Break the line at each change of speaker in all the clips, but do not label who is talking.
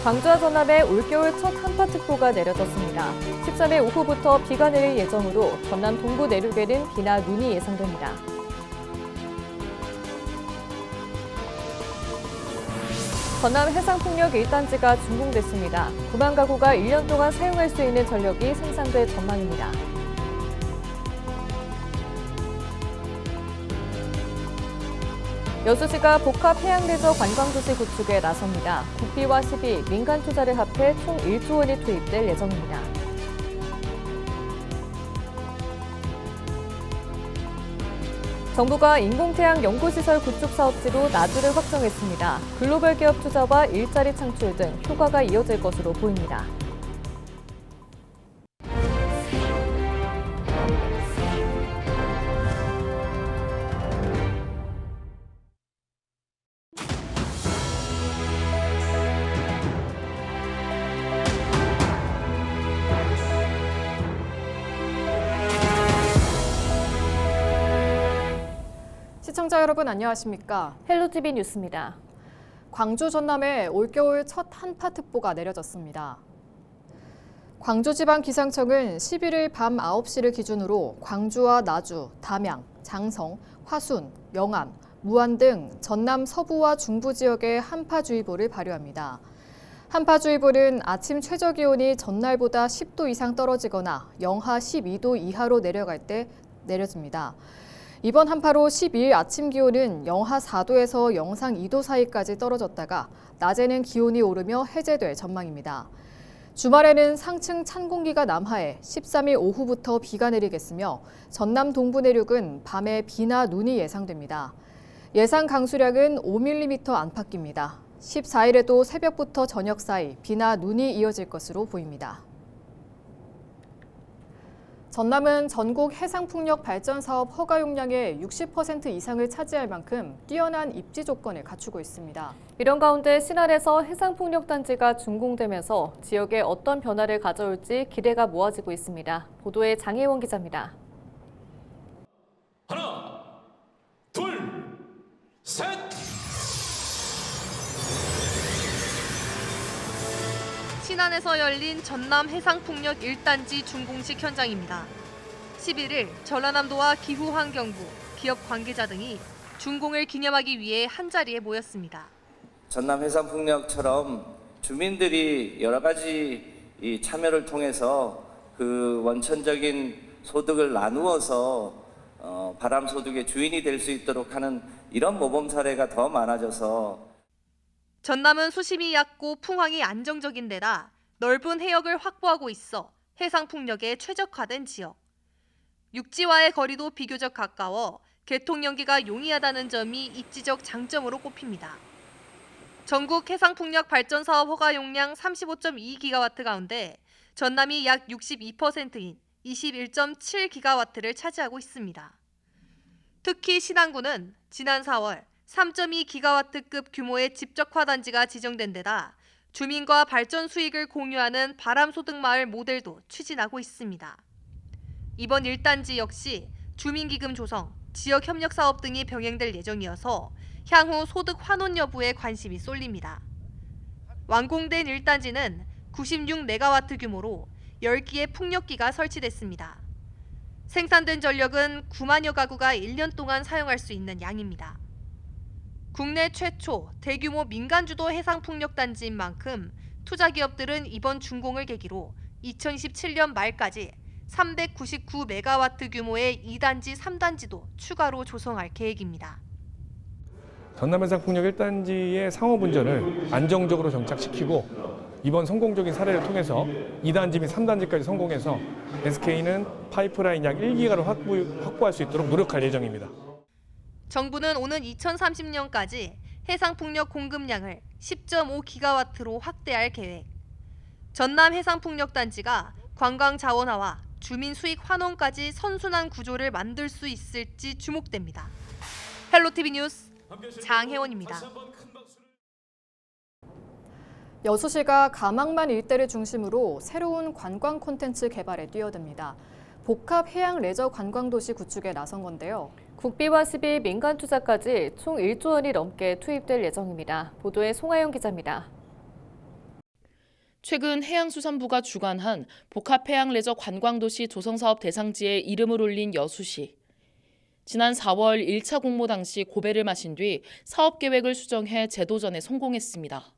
광주와 전남에 올겨울 첫 한파특보가 내려졌습니다. 13일 오후부터 비가 내릴 예정으로 전남 동부 내륙에는 비나 눈이 예상됩니다. 전남 해상풍력 1단지가 준공됐습니다. 9만 가구가 1년 동안 사용할 수 있는 전력이 생산될 전망입니다. 여수시가 복합 해양레저 관광도시 구축에 나섭니다. 국비와 시비, 민간 투자를 합해 총 1조 원이 투입될 예정입니다. 정부가 인공태양 연구시설 구축 사업지로 나주를 확정했습니다. 글로벌 기업 투자와 일자리 창출 등 효과가 이어질 것으로 보입니다.
시청자 여러분 안녕하십니까?
헬로티비 뉴스입니다.
광주 전남에 올겨울 첫 한파특보가 내려졌습니다. 광주지방기상청은 11일 밤 9시를 기준으로 광주와 나주, 담양, 장성, 화순, 영암, 무안 등 전남 서부와 중부 지역에 한파주의보를 발효합니다. 한파주의보는 아침 최저기온이 전날보다 10도 이상 떨어지거나 영하 12도 이하로 내려갈 때 내려집니다. 이번 한파로 12일 아침 기온은 영하 4도에서 영상 2도 사이까지 떨어졌다가 낮에는 기온이 오르며 해제될 전망입니다. 주말에는 상층 찬 공기가 남하해 13일 오후부터 비가 내리겠으며 전남 동부 내륙은 밤에 비나 눈이 예상됩니다. 예상 강수량은 5mm 안팎입니다. 14일에도 새벽부터 저녁 사이 비나 눈이 이어질 것으로 보입니다. 전남은 전국 해상풍력 발전 사업 허가 용량의 60% 이상을 차지할 만큼 뛰어난 입지 조건을 갖추고 있습니다.
이런 가운데 신안에서 해상풍력단지가 준공되면서 지역에 어떤 변화를 가져올지 기대가 모아지고 있습니다. 보도에 장혜원 기자입니다.
하나, 둘, 셋!
신안에서 열린 전남 해상풍력 1단지 준공식 현장입니다. 11일 전라남도와 기후환경부, 기업 관계자 등이 준공을 기념하기 위해 한자리에 모였습니다.
전남 해상풍력처럼 주민들이 여러 가지 참여를 통해서 그 원천적인 소득을 나누어서 바람 소득의 주인이 될 수 있도록 하는 이런 모범 사례가 더 많아져서
전남은 수심이 얕고 풍황이 안정적인 데다 넓은 해역을 확보하고 있어 해상풍력에 최적화된 지역. 육지와의 거리도 비교적 가까워 개통 연계가 용이하다는 점이 입지적 장점으로 꼽힙니다. 전국 해상풍력 발전 사업 허가 용량 35.2기가와트 가운데 전남이 약 62%인 21.7기가와트를 차지하고 있습니다. 특히 신안군은 지난 4월 3.2기가와트급 규모의 집적화 단지가 지정된 데다 주민과 발전 수익을 공유하는 바람소득마을 모델도 추진하고 있습니다. 이번 1단지 역시 주민기금 조성, 지역협력사업 등이 병행될 예정이어서 향후 소득 환원 여부에 관심이 쏠립니다. 완공된 1단지는 96메가와트 규모로 10기의 풍력기가 설치됐습니다. 생산된 전력은 9만여 가구가 1년 동안 사용할 수 있는 양입니다. 국내 최초 대규모 민간주도 해상풍력단지인 만큼 투자기업들은 이번 준공을 계기로 2027년 말까지 399메가와트 규모의 2단지, 3단지도 추가로 조성할 계획입니다.
전남해상풍력 1단지의 상업운전을 안정적으로 정착시키고 이번 성공적인 사례를 통해서 2단지 및 3단지까지 성공해서 SK는 파이프라인 약 1기가를 확보할 수 있도록 노력할 예정입니다.
정부는 오는 2030년까지 해상풍력 공급량을 10.5기가와트로 확대할 계획. 전남 해상풍력단지가 관광 자원화와 주민 수익 환원까지 선순환 구조를 만들 수 있을지 주목됩니다. 헬로티비 뉴스 장혜원입니다.
여수시가 가망만 일대를 중심으로 새로운 관광 콘텐츠 개발에 뛰어듭니다. 복합 해양 레저 관광도시 구축에 나선 건데요.
국비와 시비, 민간 투자까지 총 1조 원이 넘게 투입될 예정입니다. 보도에 송하영 기자입니다.
최근 해양수산부가 주관한 복합해양레저 관광도시 조성사업 대상지에 이름을 올린 여수시. 지난 4월 1차 공모 당시 고배를 마신 뒤 사업계획을 수정해 재도전에 성공했습니다.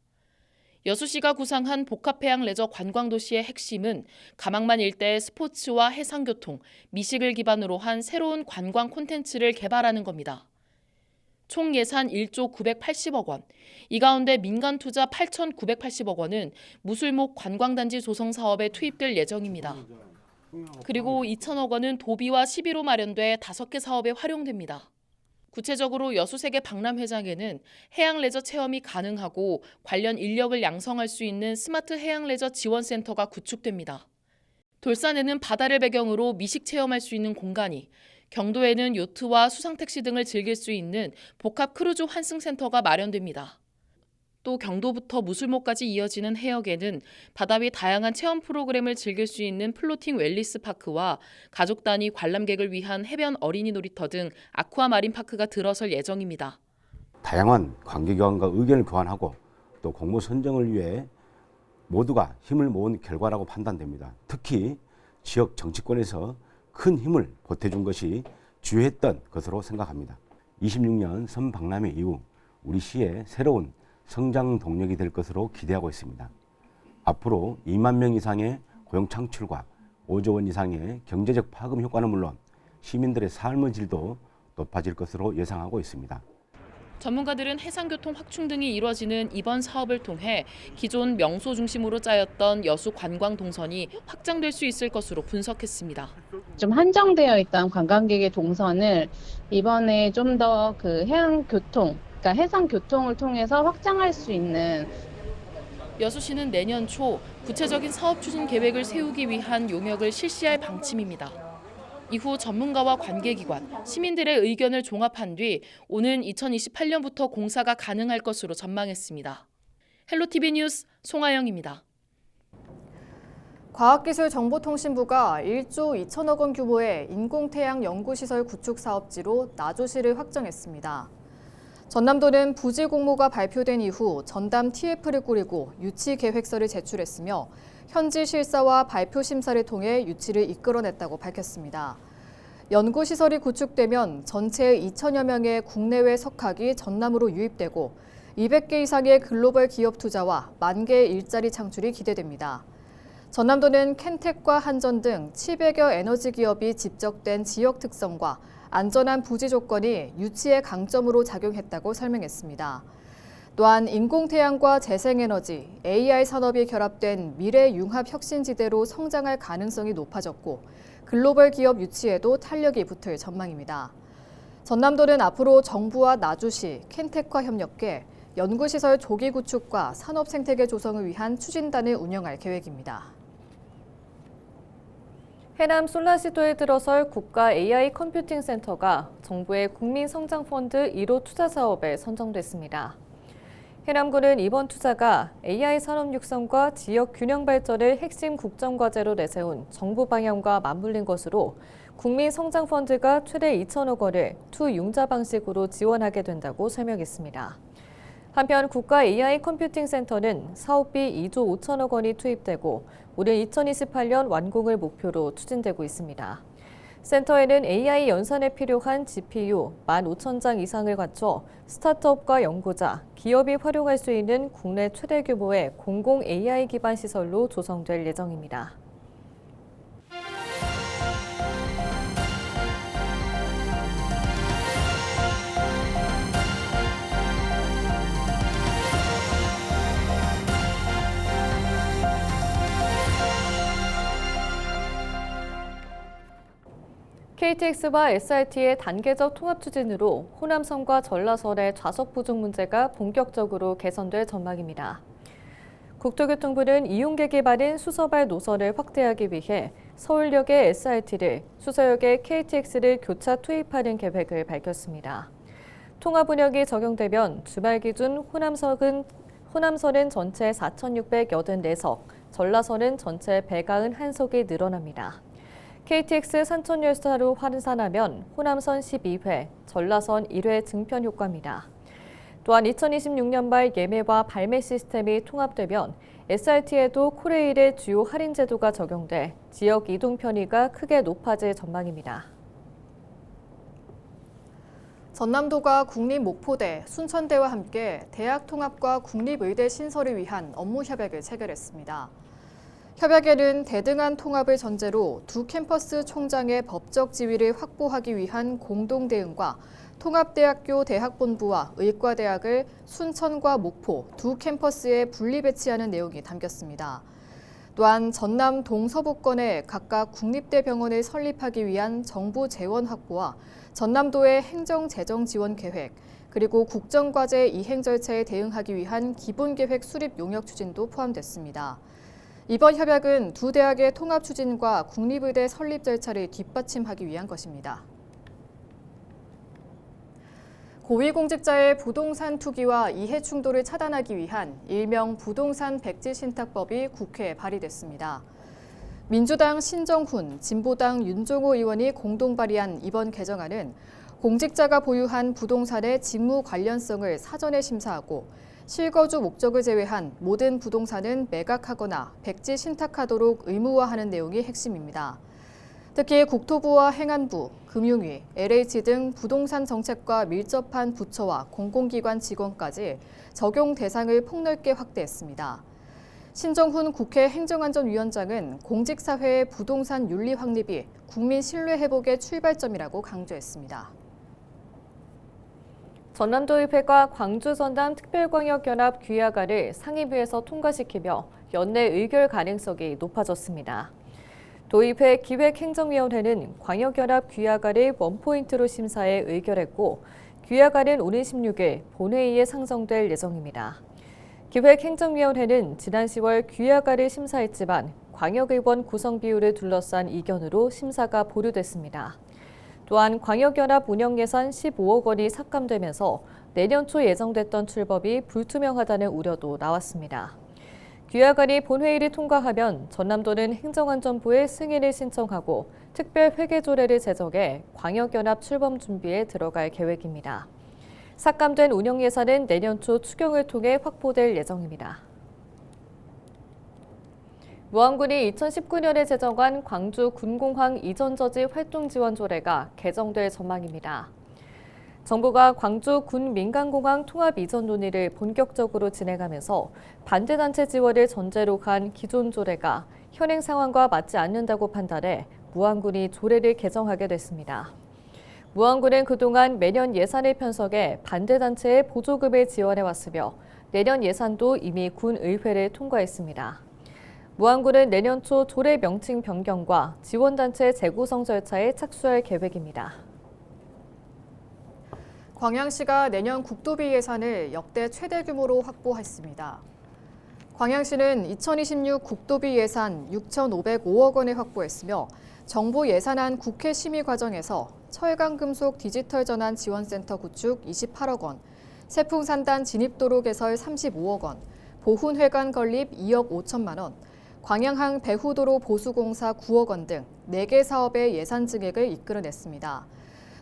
여수시가 구상한 복합해양레저 관광도시의 핵심은 가망만 일대의 스포츠와 해상교통, 미식을 기반으로 한 새로운 관광 콘텐츠를 개발하는 겁니다. 총 예산 1조 980억 원, 이 가운데 민간 투자 8,980억 원은 무술목 관광단지 조성 사업에 투입될 예정입니다. 그리고 2천억 원은 도비와 시비로 마련돼 5개 사업에 활용됩니다. 구체적으로 여수세계 박람회장에는 해양레저 체험이 가능하고 관련 인력을 양성할 수 있는 스마트 해양레저 지원센터가 구축됩니다. 돌산에는 바다를 배경으로 미식 체험할 수 있는 공간이, 경도에는 요트와 수상택시 등을 즐길 수 있는 복합 크루즈 환승센터가 마련됩니다. 또 경도부터 무술목까지 이어지는 해역에는 바다 위 다양한 체험 프로그램을 즐길 수 있는 플로팅 웰리스 파크와 가족 단위 관람객을 위한 해변 어린이 놀이터 등 아쿠아 마린 파크가 들어설 예정입니다.
다양한 관계기관과 의견을 교환하고 또 공모 선정을 위해 모두가 힘을 모은 결과라고 판단됩니다. 특히 지역 정치권에서 큰 힘을 보태준 것이 주요했던 것으로 생각합니다. 26년 선박람회 이후 우리 시의 새로운 성장 동력이 될 것으로 기대하고 있습니다. 앞으로 2만 명 이상의 고용 창출과 5조 원 이상의 경제적 파급 효과는 물론 시민들의 삶의 질도 높아질 것으로 예상하고 있습니다.
전문가들은 해상교통 확충 등이 이뤄지는 이번 사업을 통해 기존 명소 중심으로 짜였던 여수 관광 동선이 확장될 수 있을 것으로 분석했습니다.
좀 한정되어 있던 관광객의 동선을 이번에 좀 더 그 해양교통, 그러니까 해상교통을 통해서 확장할 수 있는.
여수시는 내년 초 구체적인 사업 추진 계획을 세우기 위한 용역을 실시할 방침입니다. 이후 전문가와 관계기관, 시민들의 의견을 종합한 뒤 오는 2028년부터 공사가 가능할 것으로 전망했습니다. 헬로티비 뉴스 송하영입니다.
과학기술정보통신부가 1조 2천억 원 규모의 인공태양 연구시설 구축 사업지로 나주시를 확정했습니다. 전남도는 부지 공모가 발표된 이후 전담 TF를 꾸리고 유치 계획서를 제출했으며 현지 실사와 발표 심사를 통해 유치를 이끌어냈다고 밝혔습니다. 연구시설이 구축되면 전체 2천여 명의 국내외 석학이 전남으로 유입되고 200개 이상의 글로벌 기업 투자와 10,000개의 일자리 창출이 기대됩니다. 전남도는 켄텍과 한전 등 700여 에너지 기업이 집적된 지역 특성과 안전한 부지 조건이 유치의 강점으로 작용했다고 설명했습니다. 또한 인공태양과 재생에너지, AI 산업이 결합된 미래 융합 혁신지대로 성장할 가능성이 높아졌고 글로벌 기업 유치에도 탄력이 붙을 전망입니다. 전남도는 앞으로 정부와 나주시, 켄텍과 협력해 연구시설 조기 구축과 산업 생태계 조성을 위한 추진단을 운영할 계획입니다.
해남 솔라시도에 들어설 국가 AI 컴퓨팅 센터가 정부의 국민성장펀드 1호 투자 사업에 선정됐습니다. 해남군은 이번 투자가 AI 산업 육성과 지역 균형 발전을 핵심 국정과제로 내세운 정부 방향과 맞물린 것으로 국민성장펀드가 최대 2천억 원을 투융자 방식으로 지원하게 된다고 설명했습니다. 한편 국가 AI 컴퓨팅 센터는 사업비 2조 5천억 원이 투입되고 올해 2028년 완공을 목표로 추진되고 있습니다. 센터에는 AI 연산에 필요한 GPU 15,000장 이상을 갖춰 스타트업과 연구자, 기업이 활용할 수 있는 국내 최대 규모의 공공 AI 기반 시설로 조성될 예정입니다. KTX와 SRT의 단계적 통합 추진으로 호남선과 전라선의 좌석 부족 문제가 본격적으로 개선될 전망입니다. 국토교통부는 이용객이 많은 수서발 노선을 확대하기 위해 서울역의 SRT를, 수서역의 KTX를 교차 투입하는 계획을 밝혔습니다. 통합 운영이 적용되면 주말 기준 호남선은 전체 4,684석, 전라선은 전체 191석이 늘어납니다. KTX 산천열차로 환산하면 호남선 12회, 전라선 1회 증편 효과입니다. 또한 2026년 말 예매와 발매 시스템이 통합되면 SRT에도 코레일의 주요 할인 제도가 적용돼 지역 이동 편의가 크게 높아질 전망입니다.
전남도가 국립목포대, 순천대와 함께 대학 통합과 국립의대 신설을 위한 업무 협약을 체결했습니다. 협약에는 대등한 통합을 전제로 두 캠퍼스 총장의 법적 지위를 확보하기 위한 공동 대응과 통합대학교 대학본부와 의과대학을 순천과 목포 두 캠퍼스에 분리 배치하는 내용이 담겼습니다. 또한 전남 동서부권에 각각 국립대 병원을 설립하기 위한 정부 재원 확보와 전남도의 행정재정 지원 계획, 그리고 국정과제 이행 절차에 대응하기 위한 기본계획 수립 용역 추진도 포함됐습니다. 이번 협약은 두 대학의 통합 추진과 국립의대 설립 절차를 뒷받침하기 위한 것입니다. 고위공직자의 부동산 투기와 이해 충돌을 차단하기 위한 일명 부동산 백지 신탁법이 국회에 발의됐습니다. 민주당 신정훈, 진보당 윤종호 의원이 공동 발의한 이번 개정안은 공직자가 보유한 부동산의 직무 관련성을 사전에 심사하고 실거주 목적을 제외한 모든 부동산은 매각하거나 백지 신탁하도록 의무화하는 내용이 핵심입니다. 특히 국토부와 행안부, 금융위, LH 등 부동산 정책과 밀접한 부처와 공공기관 직원까지 적용 대상을 폭넓게 확대했습니다. 신정훈 국회 행정안전위원장은 공직사회의 부동산 윤리 확립이 국민 신뢰 회복의 출발점이라고 강조했습니다.
전남도의회가 광주 전남 특별광역연합 규약안을 상임위에서 통과시키며 연내 의결 가능성이 높아졌습니다. 도의회 기획행정위원회는 광역연합 규약안을 원포인트로 심사해 의결했고 규약안은 오는 16일 본회의에 상정될 예정입니다. 기획행정위원회는 지난 10월 규약안을 심사했지만 광역의원 구성 비율을 둘러싼 이견으로 심사가 보류됐습니다. 또한 광역연합 운영예산 15억 원이 삭감되면서 내년 초 예정됐던 출범이 불투명하다는 우려도 나왔습니다. 규약안이 본회의를 통과하면 전남도는 행정안전부에 승인을 신청하고 특별회계조례를 제정해 광역연합 출범 준비에 들어갈 계획입니다. 삭감된 운영예산은 내년 초 추경을 통해 확보될 예정입니다. 무안군이 2019년에 제정한 광주 군공항 이전 저지 활동 지원 조례가 개정될 전망입니다. 정부가 광주 군 민간공항 통합 이전 논의를 본격적으로 진행하면서 반대단체 지원을 전제로 한 기존 조례가 현행 상황과 맞지 않는다고 판단해 무안군이 조례를 개정하게 됐습니다. 무안군은 그동안 매년 예산을 편성해 반대단체에 보조금을 지원해왔으며 내년 예산도 이미 군의회를 통과했습니다. 무안군은 내년 초 조례 명칭 변경과 지원단체 재구성 절차에 착수할 계획입니다.
광양시가 내년 국도비 예산을 역대 최대 규모로 확보했습니다. 광양시는 2026 국도비 예산 6,505억 원을 확보했으며 정부 예산안 국회 심의 과정에서 철강금속 디지털 전환 지원센터 구축 28억 원, 세풍산단 진입도로 개설 35억 원, 보훈회관 건립 2억 5천만 원, 광양항 배후도로 보수공사 9억 원 등 4개 사업의 예산 증액을 이끌어냈습니다.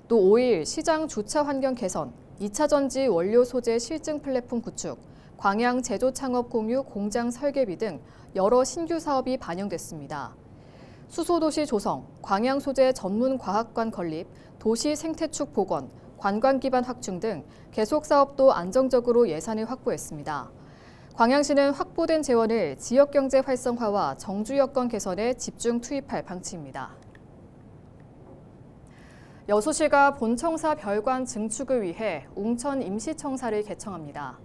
또 5일 시장 주차 환경 개선, 2차 전지 원료 소재 실증 플랫폼 구축, 광양 제조 창업 공유 공장 설계비 등 여러 신규 사업이 반영됐습니다. 수소도시 조성, 광양 소재 전문 과학관 건립, 도시 생태축 복원, 관광 기반 확충 등 계속 사업도 안정적으로 예산을 확보했습니다. 광양시는 확보된 재원을 지역 경제 활성화와 정주 여건 개선에 집중 투입할 방침입니다. 여수시가 본청사 별관 증축을 위해 웅천 임시청사를 개청합니다.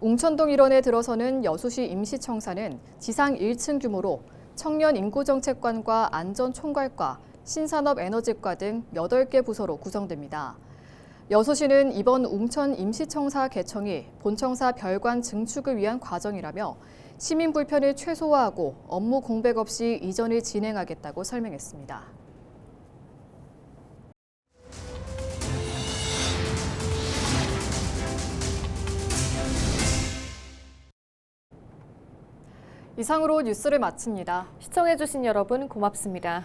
웅천동 일원에 들어서는 여수시 임시청사는 지상 1층 규모로 청년 인구정책관과 안전총괄과 신산업에너지과 등 8개 부서로 구성됩니다. 여수시는 이번 웅천 임시청사 개청이 본청사 별관 증축을 위한 과정이라며 시민 불편을 최소화하고 업무 공백 없이 이전을 진행하겠다고 설명했습니다. 이상으로 뉴스를 마칩니다.
시청해주신 여러분 고맙습니다.